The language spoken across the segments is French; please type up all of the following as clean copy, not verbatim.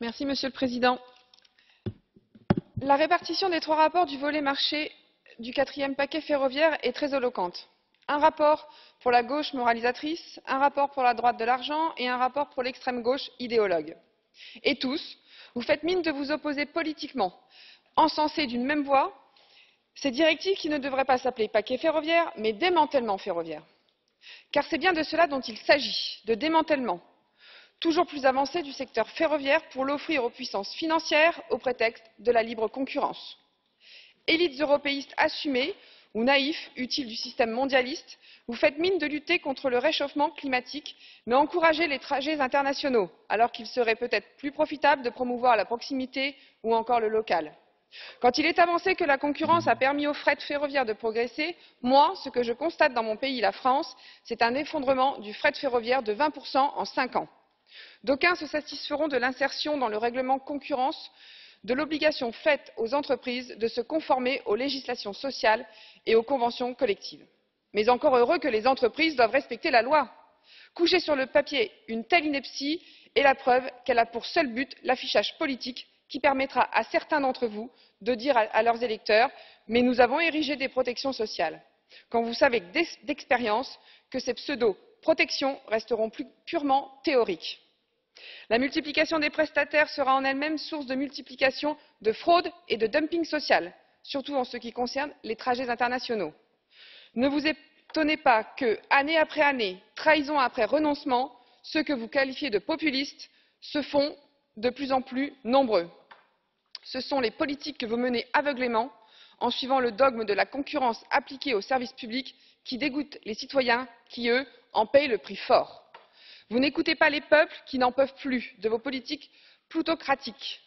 Monsieur le Président. La répartition des 3 rapports du volet marché du 4e paquet ferroviaire est très éloquente. Un rapport pour la gauche moralisatrice, un rapport pour la droite de l'argent et un rapport pour l'extrême gauche idéologue. Et tous, vous faites mine de vous opposer politiquement, encensés d'une même voix, ces directives qui ne devraient pas s'appeler paquet ferroviaire, mais démantèlement ferroviaire. Car c'est bien de cela dont il s'agit, de démantèlement toujours plus avancé du secteur ferroviaire pour l'offrir aux puissances financières au prétexte de la libre concurrence. Élites européistes assumées ou naïfs, utiles du système mondialiste, vous faites mine de lutter contre le réchauffement climatique, mais encouragez les trajets internationaux, alors qu'il serait peut-être plus profitable de promouvoir la proximité ou encore le local. Quand il est avancé que la concurrence a permis au fret ferroviaire de progresser, moi, ce que je constate dans mon pays, la France, c'est un effondrement du fret ferroviaire de 20% en 5 ans. D'aucuns se satisferont de l'insertion dans le règlement concurrence de l'obligation faite aux entreprises de se conformer aux législations sociales et aux conventions collectives. Mais encore heureux que les entreprises doivent respecter la loi. Coucher sur le papier une telle ineptie est la preuve qu'elle a pour seul but l'affichage politique qui permettra à certains d'entre vous de dire à leurs électeurs mais nous avons érigé des protections sociales, quand vous savez d'expérience que ces pseudo protections resteront purement théoriques. La multiplication des prestataires sera en elle-même source de multiplication de fraude et de dumping social, surtout en ce qui concerne les trajets internationaux. Ne vous étonnez pas que, année après année, trahison après renoncement, ceux que vous qualifiez de populistes se font de plus en plus nombreux. Ce sont les politiques que vous menez aveuglément en suivant le dogme de la concurrence appliquée aux services publics qui dégoûtent les citoyens qui, eux, en payent le prix fort. Vous n'écoutez pas les peuples qui n'en peuvent plus de vos politiques plutocratiques.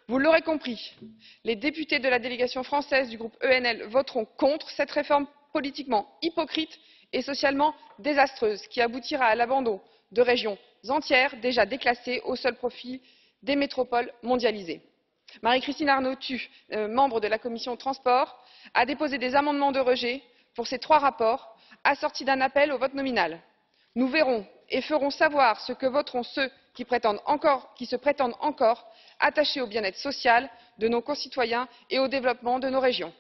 Vous l'aurez compris, les députés de la délégation française du groupe ENL voteront contre cette réforme politiquement hypocrite et socialement désastreuse qui aboutira à l'abandon de régions entières déjà déclassées au seul profit des métropoles mondialisées. Marie-Christine Arnautu, membre de la commission des transports, a déposé des amendements de rejet pour ces 3 rapports, assortis d'un appel au vote nominal. Nous verrons et ferons savoir ce que voteront ceux qui se prétendent encore attachés au bien-être social de nos concitoyens et au développement de nos régions.